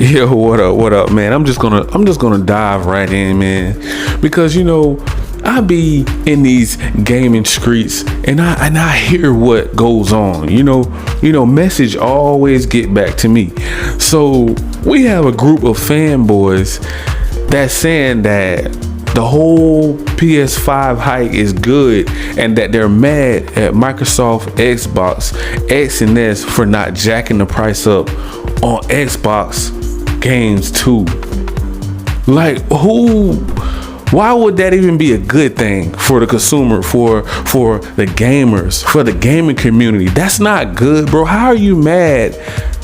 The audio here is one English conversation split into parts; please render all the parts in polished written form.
Yo, what up, man? I'm just gonna dive right in, man, because I be in these gaming streets and I hear what goes on. Message always get back to me. So we have a group of fanboys that's saying that the whole PS5 hike is good and that they're mad at Microsoft, Xbox, X and S for not jacking the price up on Xbox games too. Like, why would that even be a good thing for the consumer, for the gamers, for the gaming community? That's not good, bro. How are you mad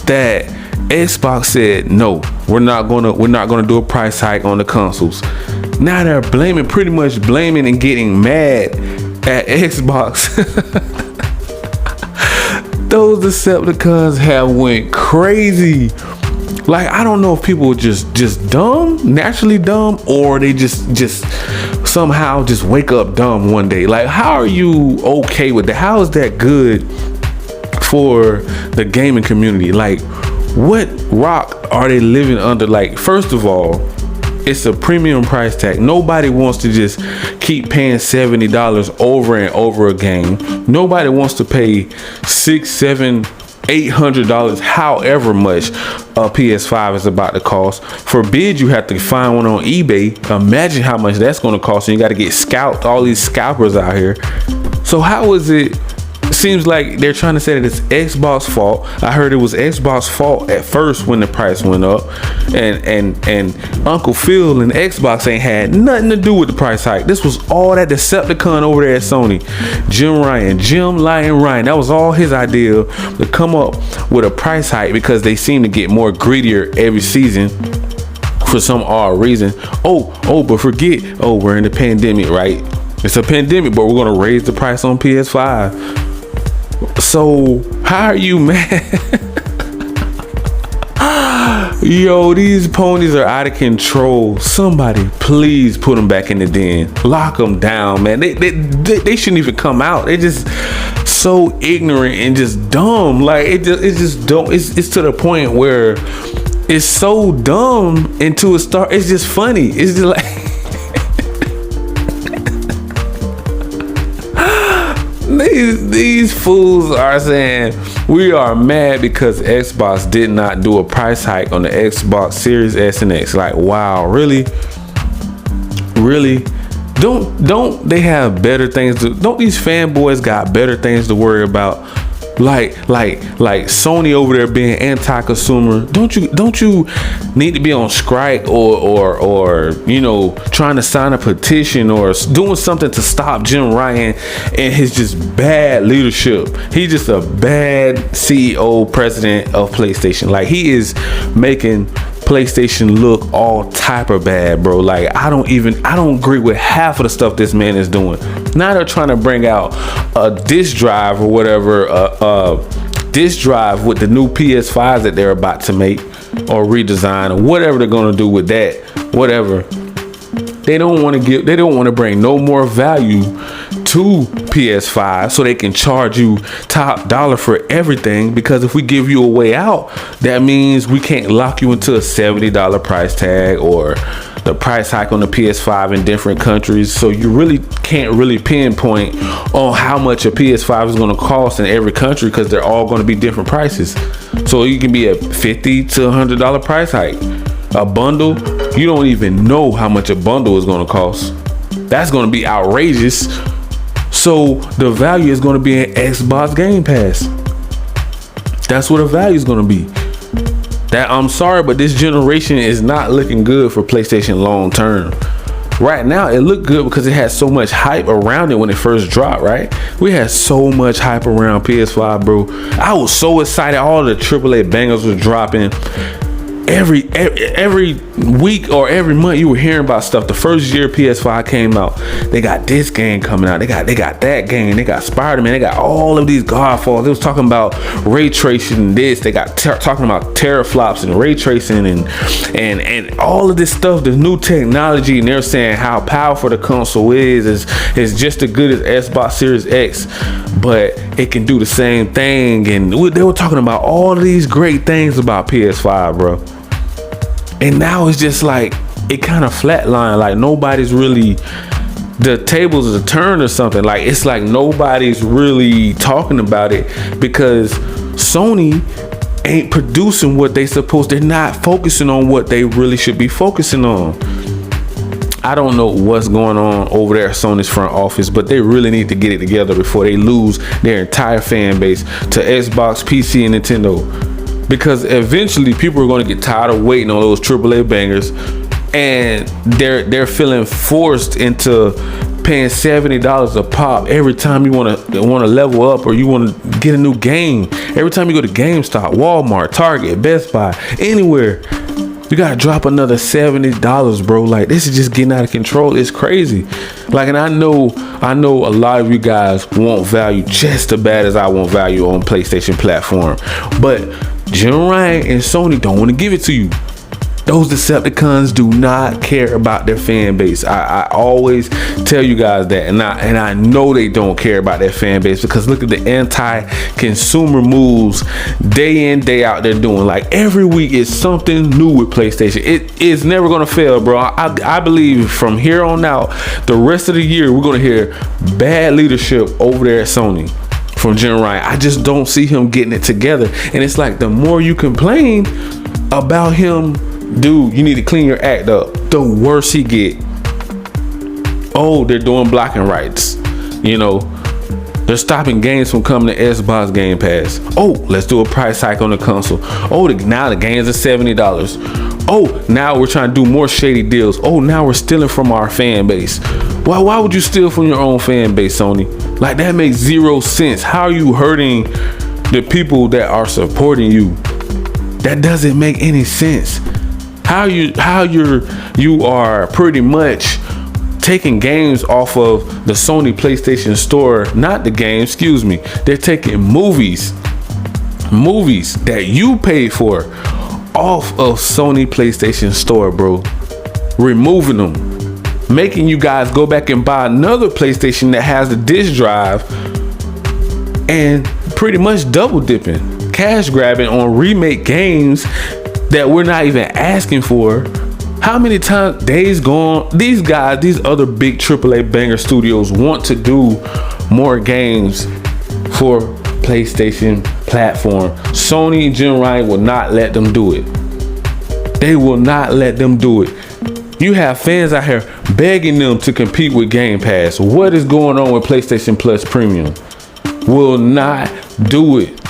that Xbox said no, we're not gonna do a price hike on the consoles? Now they're pretty much blaming and getting mad at Xbox. Those Decepticons have went crazy. Like, I don't know if people are just dumb, naturally dumb, or they just somehow just wake up dumb one day. Like, how are you okay with that? How is that good for the gaming community? Like, what rock are they living under? Like, first of all, it's a premium price tag. Nobody wants to just keep paying $70 over and over again. Nobody wants to pay $600, $700, $800, however much a PS5 is about to cost. Forbid you have to find one on eBay. Imagine how much that's going to cost. And you got to get scalped. All these scalpers out here. So how is it? Seems like they're trying to say that it's Xbox fault. I heard it was Xbox fault at first when the price went up, and Uncle Phil and Xbox ain't had nothing to do with the price hike. This was all that Decepticon over there at Sony, Jim Lion Ryan. That was all his idea to come up with a price hike because they seem to get more greedier every season for some odd reason. But forget, we're in the pandemic, right? It's a pandemic, but we're gonna raise the price on PS5. So how are you mad? Yo, these ponies are out of control. Somebody please put them back in the den. Lock them down, man. They shouldn't even come out. They just so ignorant and just dumb. Like, it just don't. It's to the point where it's so dumb into a start. It's just funny. It's just like. These fools are saying we are mad because Xbox did not do a price hike on the Xbox Series S and X. Like, wow, really? Don't they have better things to? Don't these fanboys got better things to worry about? Like Sony over there being anti-consumer. Don't you need to be on strike or trying to sign a petition or doing something to stop Jim Ryan and his just bad leadership? He's just a bad CEO, president of PlayStation. Like, he is making PlayStation look all type of bad, bro. Like, I don't agree with half of the stuff this man is doing. Now they're trying to bring out a disk drive or whatever, disk drive with the new PS5s that they're about to make or redesign or whatever they're going to do with that. Whatever. They don't want to bring no more value to PS5 so they can charge you top dollar for everything, because if we give you a way out, that means we can't lock you into a $70 price tag or the price hike on the PS5 in different countries. So you really can't really pinpoint on how much a PS5 is going to cost in every country, because they're all going to be different prices. So you can be a $50 to $100 price hike. A bundle, you don't even know how much a bundle is going to cost. That's going to be outrageous. So the value is going to be in Xbox Game Pass. That's what the value is going to be. That, I'm sorry, but this generation is not looking good for PlayStation long term. Right now, it looked good because it had so much hype around it when it first dropped, right? We had so much hype around PS5, bro. I was so excited. All the AAA bangers was dropping. Every week or every month you were hearing about stuff. The first year PS5 came out, they got this game coming out, they got that game, they got Spider-Man, they got all of these Godfalls. They was talking about ray tracing this, they got talking about teraflops and ray tracing and all of this stuff, this new technology, and they're saying how powerful the console is just as good as Xbox Series X, but it can do the same thing. And they were talking about all of these great things about PS5, bro. And now it's just like it kind of flatlined. Like nobody's really, the tables are turned or something. Like it's like nobody's really talking about it because Sony ain't producing what they supposed. They're not focusing on what they really should be focusing on. I don't know what's going on over there at Sony's front office, but they really need to get it together before they lose their entire fan base to Xbox, PC, and Nintendo. Because eventually people are going to get tired of waiting on those AAA bangers, and they're feeling forced into paying $70 a pop every time you want to level up or you want to get a new game. Every time you go to GameStop, Walmart, Target, Best Buy, anywhere, you gotta drop another $70, bro. Like this is just getting out of control. It's crazy. Like, and I know a lot of you guys want value just as bad as I want value on PlayStation platform, but Jim Ryan and Sony don't want to give it to you. Those Decepticons do not care about their fan base. I always tell you guys that, and I know they don't care about their fan base because look at the anti-consumer moves day in, day out they're doing. Like every week is something new with PlayStation. It is never gonna fail, bro. I believe from here on out, the rest of the year, we're gonna hear bad leadership over there at Sony from Jim Ryan. I just don't see him getting it together. And it's like the more you complain about him, dude, you need to clean your act up, the worse he get. Oh, they're doing blocking rights. You know, they're stopping games from coming to Xbox Game Pass. Oh, let's do a price hike on the console. Oh, now the games are $70. Oh, now we're trying to do more shady deals. Oh, now we're stealing from our fan base. Why would you steal from your own fan base, Sony? Like that makes zero sense. How are you hurting the people that are supporting you? That doesn't make any sense. How you are pretty much taking games off of the Sony PlayStation Store, not the game, excuse me. They're taking movies that you paid for off of Sony PlayStation Store, bro. Removing them, making you guys go back and buy another PlayStation that has the disc drive, and pretty much double dipping, cash grabbing on remake games that we're not even asking for. How many times, days gone, these guys, these other big AAA banger studios want to do more games for PlayStation platform. Sony and Jim Ryan will not let them do it. They will not let them do it. You have fans out here begging them to compete with Game Pass. What is going on with PlayStation Plus Premium? Will not do it.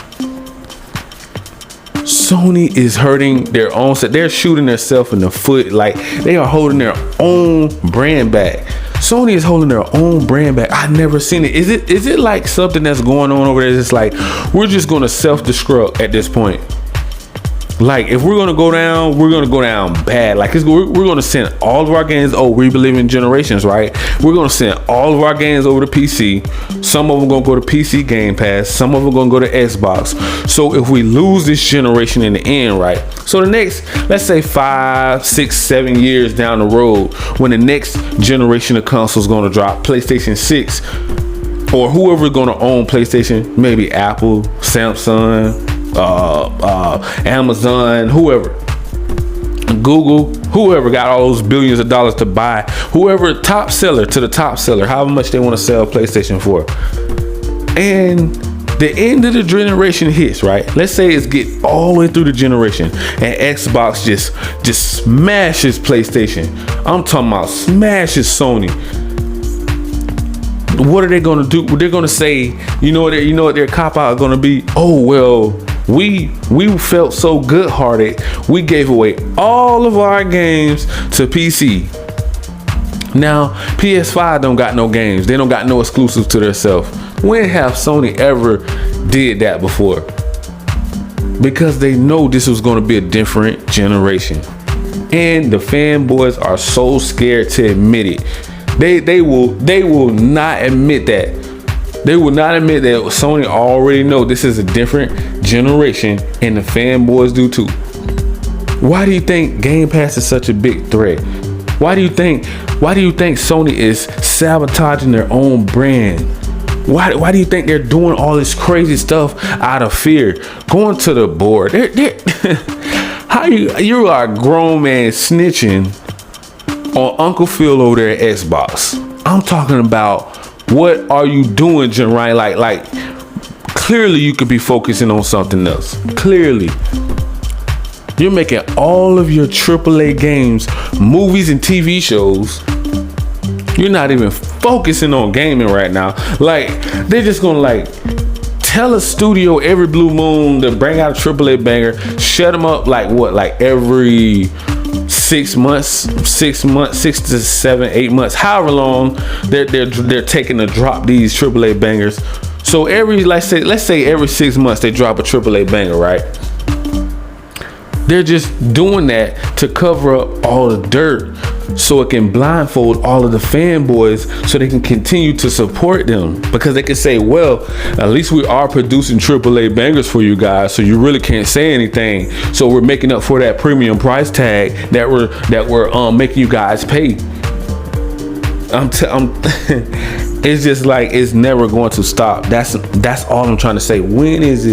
Sony is hurting their own set. They're shooting themselves in the foot. Like they are holding their own brand back. Sony is holding their own brand back. I've never seen it. Is it like something that's going on over there? It's like we're just gonna self-destruct at this point. Like if we're gonna go down, we're gonna go down bad. Like we're gonna send all of our games. Oh, we believe in generations, right? We're gonna send all of our games over to PC. Some of them gonna go to PC Game Pass. Some of them gonna go to Xbox. So if we lose this generation in the end, right? So the next, let's say 5, 6, 7 years down the road, when the next generation of consoles gonna drop, PlayStation 6, or whoever's gonna own PlayStation, maybe Apple, Samsung, Amazon, whoever, Google, whoever got all those billions of dollars to buy, whoever top seller to the top seller, however much they want to sell PlayStation for, and the end of the generation hits, right? Let's say it's get all the way through the generation and Xbox just smashes PlayStation. I'm talking about smashes Sony. What are they going to do? They're going to say, you know what their cop out are going to be? Oh, well, we felt so good hearted. We gave away all of our games to PC. Now, PS5 don't got no games. They don't got no exclusives to themselves. When have Sony ever did that before? Because they know this was going to be a different generation. And the fanboys are so scared to admit it. They will not admit that. They will not admit that Sony already know this is a different generation, and the fanboys do too. Why do you think Game Pass is such a big threat? Why do you think Sony is sabotaging their own brand? Why do you think they're doing all this crazy stuff out of fear? Going to the board. How you are a grown man snitching on Uncle Phil over there at Xbox. I'm talking about, what are you doing, Jim Ryan? Like clearly you could be focusing on something else. Clearly. You're making all of your AAA games, movies, and TV shows. You're not even focusing on gaming right now. Like, they're just gonna like tell a studio every blue moon to bring out a AAA banger, shut them up like what? Like every 6 months, 6 to 7, 8 months, however long they're taking to drop these AAA bangers. So let's say every 6 months they drop a AAA banger, right? They're just doing that to cover up all the dirt so it can blindfold all of the fanboys so they can continue to support them, because they can say, well, at least we are producing AAA bangers for you guys, so you really can't say anything. So we're making up for that premium price tag that we're making you guys pay. It's just like, it's never going to stop. That's all I'm trying to say. When is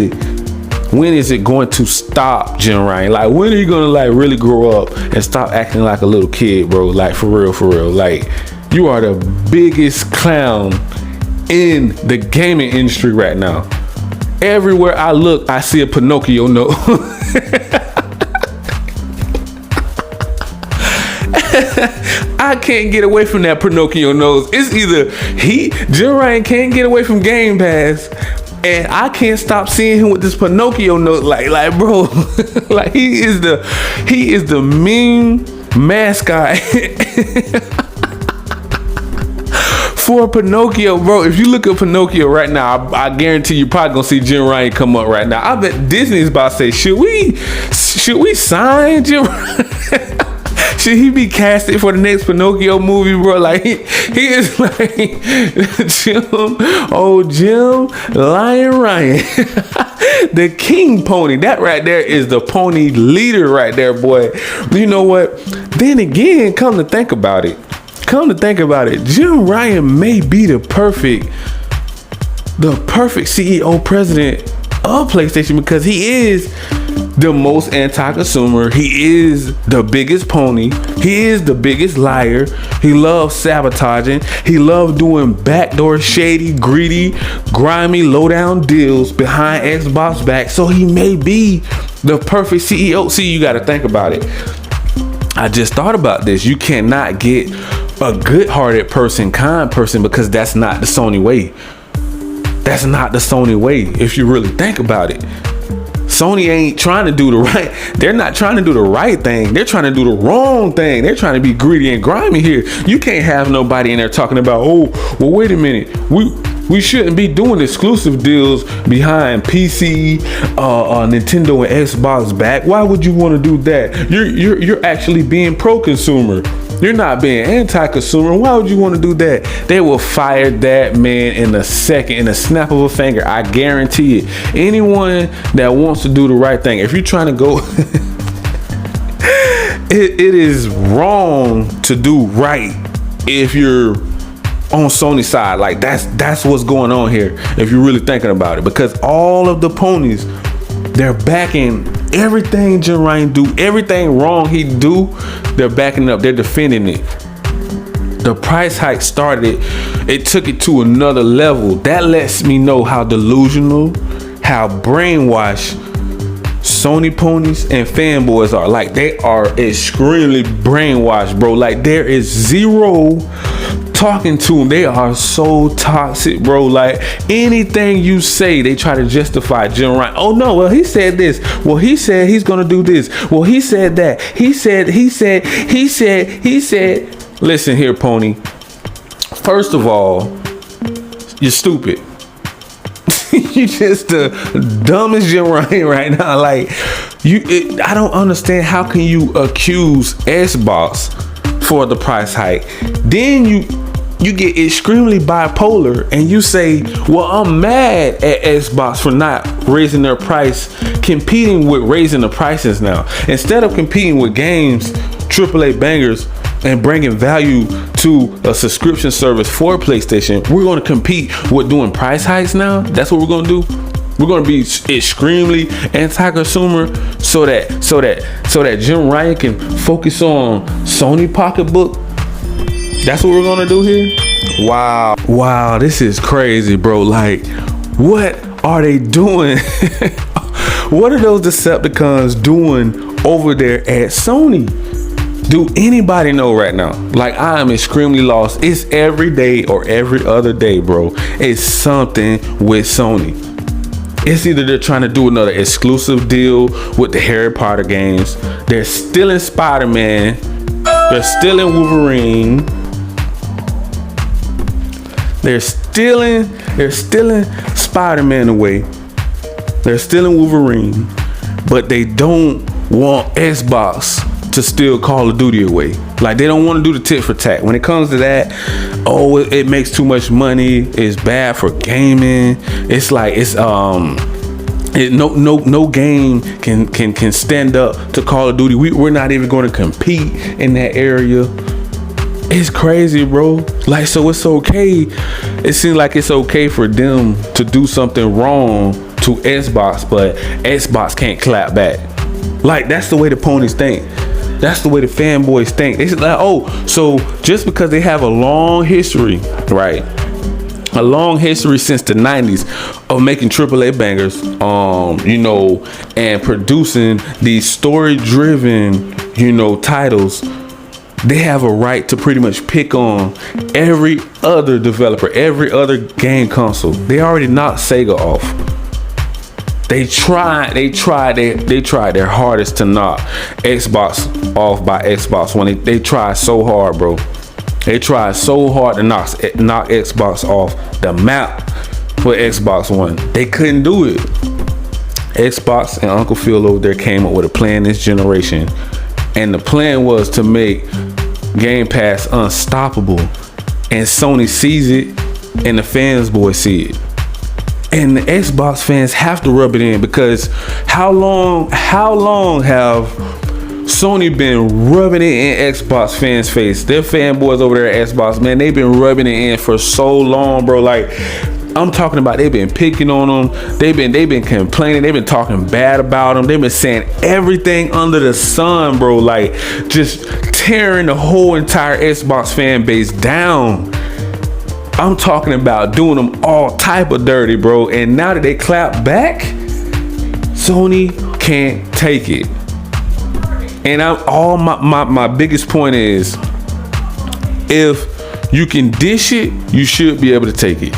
it going to stop, Jim Ryan? Like, when are you gonna like really grow up and stop acting like a little kid, bro? Like, for real. Like, you are the biggest clown in the gaming industry right now. Everywhere I look, I see a Pinocchio note. I can't get away from that Pinocchio nose. It's either Jim Ryan can't get away from Game Pass, and I can't stop seeing him with this Pinocchio nose. Like bro, like he is the meme mascot for Pinocchio, bro. If you look at Pinocchio right now, I guarantee you probably gonna see Jim Ryan come up right now. I bet Disney's about to say, should we sign Jim Ryan? Should he be casted for the next Pinocchio movie, bro? Like, he is like Jim Lion Ryan, the king pony. That right there is the pony leader right there, boy. You know what? Then again, come to think about it, Jim Ryan may be the perfect CEO president of PlayStation, because he is the most anti-consumer. He is the biggest pony. He is the biggest liar. He loves sabotaging. He loves doing backdoor, shady, greedy, grimy, low-down deals behind Xbox back. So he may be the perfect CEO. See, you got to think about it. I just thought about this. You cannot get a good-hearted person, kind person, because that's not the Sony way. That's not the Sony way, if you really think about it. Sony ain't trying to do the right. They're not trying to do the right thing. They're trying to do the wrong thing. They're trying to be greedy and grimy here. You can't have nobody in there talking about, oh, well, wait a minute. We shouldn't be doing exclusive deals behind PC, Nintendo, and Xbox back. Why would you want to do that? You're actually being pro-consumer. You're not being anti-consumer. Why would you want to do that? They will fire that man in a second, in a snap of a finger. I guarantee it. Anyone that wants to do the right thing, if you're trying to go, it is wrong to do right if you're on Sony's side. Like, that's what's going on here, if you're really thinking about it, because all of the ponies, they're backing everything Jim Ryan do, everything wrong he do, they're backing up, they're defending it. The price hike started, it took it to another level. That lets me know how delusional, how brainwashed Sony ponies and fanboys are. Like, they are extremely brainwashed, bro. Like, there is zero talking to them. They are so toxic, bro. Like, anything you say, they try to justify Jim Ryan. Oh no, well, he said this. Well, he said he's gonna do this. Well, he said that. He said. Listen here, pony. First of all, you're stupid. You just the dumbest Jim Ryan right now. Like, I don't understand. How can you accuse Xbox for the price hike? Then you get extremely bipolar and you say, well, I'm mad at Xbox for not raising their price, competing with raising the prices now. Instead of competing with games, AAA bangers, and bringing value to a subscription service for PlayStation, we're going to compete with doing price hikes now. That's what we're going to do. We're gonna be extremely anti-consumer so that Jim Ryan can focus on Sony pocketbook. That's what we're gonna do here. Wow, this is crazy, bro. Like, what are they doing? What are those Decepticons doing over there at Sony? Do anybody know right now? Like, I am extremely lost. It's every day or every other day, bro. It's something with Sony. It's either they're trying to do another exclusive deal with the Harry Potter games. They're stealing Spider-Man. They're stealing Wolverine. They're stealing Spider-Man away. They're stealing Wolverine. But they don't want Xbox to steal Call of Duty away. Like, they don't want to do the tit for tat. When it comes to that, oh, it makes too much money. It's bad for gaming. It's like no game can stand up to Call of Duty. We're not even going to compete in that area. It's crazy, bro. Like, so it's okay. It seems like it's okay for them to do something wrong to Xbox, but Xbox can't clap back. Like, that's the way the ponies think. That's the way the fanboys think. They say like, oh, so just because they have a long history, right? A long history since the 90s of making AAA bangers, and producing these story-driven, titles. They have a right to pretty much pick on every other developer, every other game console. They already knocked Sega off. They tried their hardest to knock Xbox off by Xbox One. They tried so hard, bro. They tried so hard to knock Xbox off the map for Xbox One. They couldn't do it. Xbox and Uncle Phil over there came up with a plan this generation. And the plan was to make Game Pass unstoppable. And Sony sees it, and the fanboys see it. And the Xbox fans have to rub it in, because how long have Sony been rubbing it in Xbox fans' face? Their fanboys over there at Xbox, man, they've been rubbing it in for so long, bro. Like, I'm talking about, they've been picking on them. They've been complaining. They've been talking bad about them. They've been saying everything under the sun, bro. Like, just tearing the whole entire Xbox fan base down. I'm talking about doing them all type of dirty, bro. And now that they clap back, Sony can't take it. And my biggest point is, if you can dish it, you should be able to take it.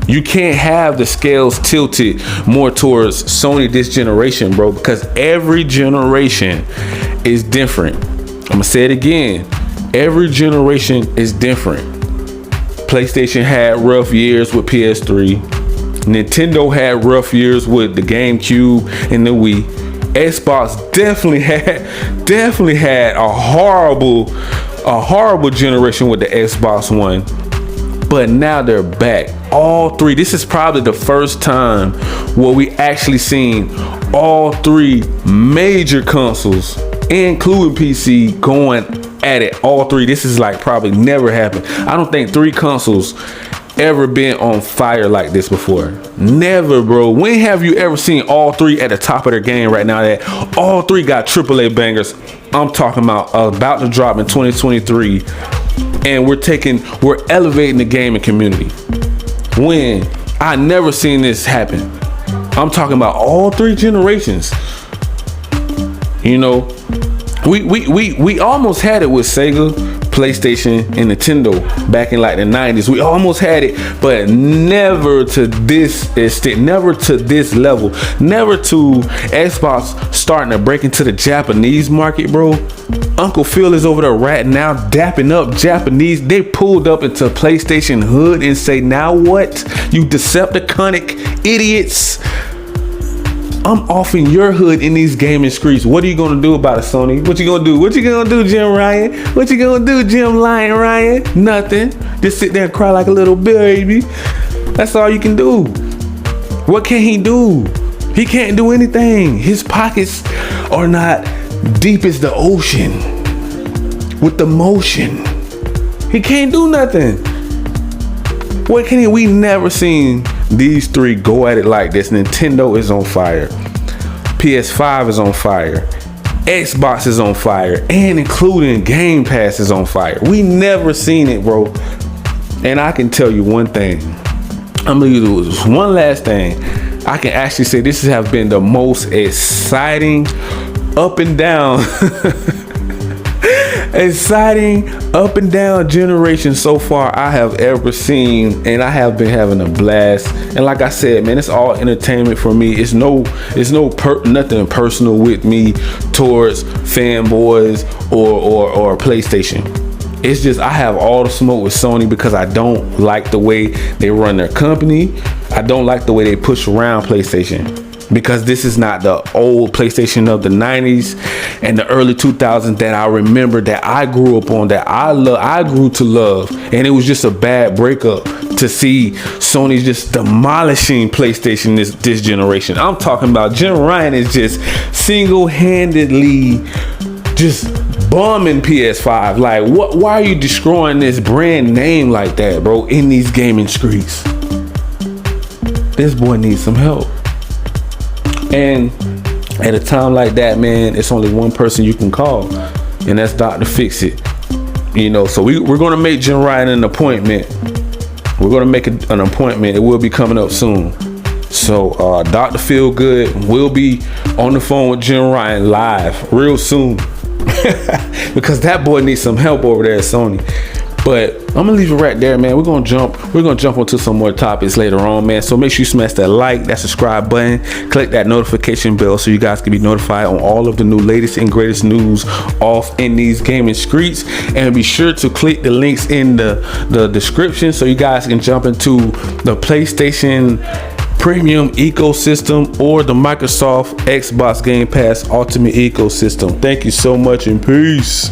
You can't have the scales tilted more towards Sony this generation, bro, because every generation is different. I'm gonna say it again. Every generation is different. PlayStation had rough years with PS3. Nintendo had rough years with the GameCube and the Wii. Xbox definitely had a horrible generation with the Xbox One. But now they're back. All three. This is probably the first time where we actually seen all three major consoles, including PC, going at it. All three. This is like probably never happened. I don't think three consoles ever been on fire like this before. Never, bro. When have you ever seen all three at the top of their game right now? That all three got AAA bangers. I'm talking about to drop in 2023. And we're elevating the gaming community. When I never seen this happen. I'm talking about all three generations. We almost had it with Sega, PlayStation, and Nintendo back in like the 90s. We almost had it, but never to this extent, never to this level, never to Xbox starting to break into the Japanese market, bro. Uncle Phil is over there right now dapping up Japanese. They pulled up into PlayStation hood and say, now what? You Decepticonic idiots. I'm off in your hood in these gaming streets. What are you gonna do about it, Sony? What you gonna do? What you gonna do, Jim Ryan? What you gonna do, Jim Lion Ryan? Nothing. Just sit there and cry like a little baby. That's all you can do. What can he do? He can't do anything. His pockets are not deep as the ocean with the motion. He can't do nothing. What can he? We never seen these three go at it like this. Nintendo is on fire. PS5 is on fire. Xbox is on fire. And including Game Pass is on fire. We never seen it, bro. And I can tell you one thing. I'm gonna use one last thing. I can actually say this has been the most exciting up and down exciting up and down generation so far I have ever seen, and I have been having a blast. And like I said, man, it's all entertainment for me. It's nothing personal with me towards Fanboys or PlayStation. It's just I have all the smoke with Sony because I don't like the way they run their company. I don't like the way they push around PlayStation, because this is not the old PlayStation of the 90s and the early 2000s that I remember, that I grew up on, that I grew to love. And it was just a bad breakup to see Sony just demolishing PlayStation this generation. I'm talking about Jim Ryan is just single-handedly just bombing PS5. Like, why are you destroying this brand name like that, bro, in these gaming streets? This boy needs some help. And at a time like that, man, it's only one person you can call, and that's Dr. Fix-It. You know, so we're gonna make Jim Ryan an appointment. We're gonna make an appointment. It will be coming up soon. So Dr. Feelgood will be on the phone with Jim Ryan live real soon. Because that boy needs some help over there at Sony. But I'm gonna leave it right there, man. We're gonna jump onto some more topics later on, man. So make sure you smash that like, that subscribe button, click that notification bell so you guys can be notified on all of the new latest and greatest news off in these gaming streets. And be sure to click the links in the description so you guys can jump into the PlayStation Premium ecosystem or the Microsoft Xbox Game Pass Ultimate ecosystem. Thank you so much and peace.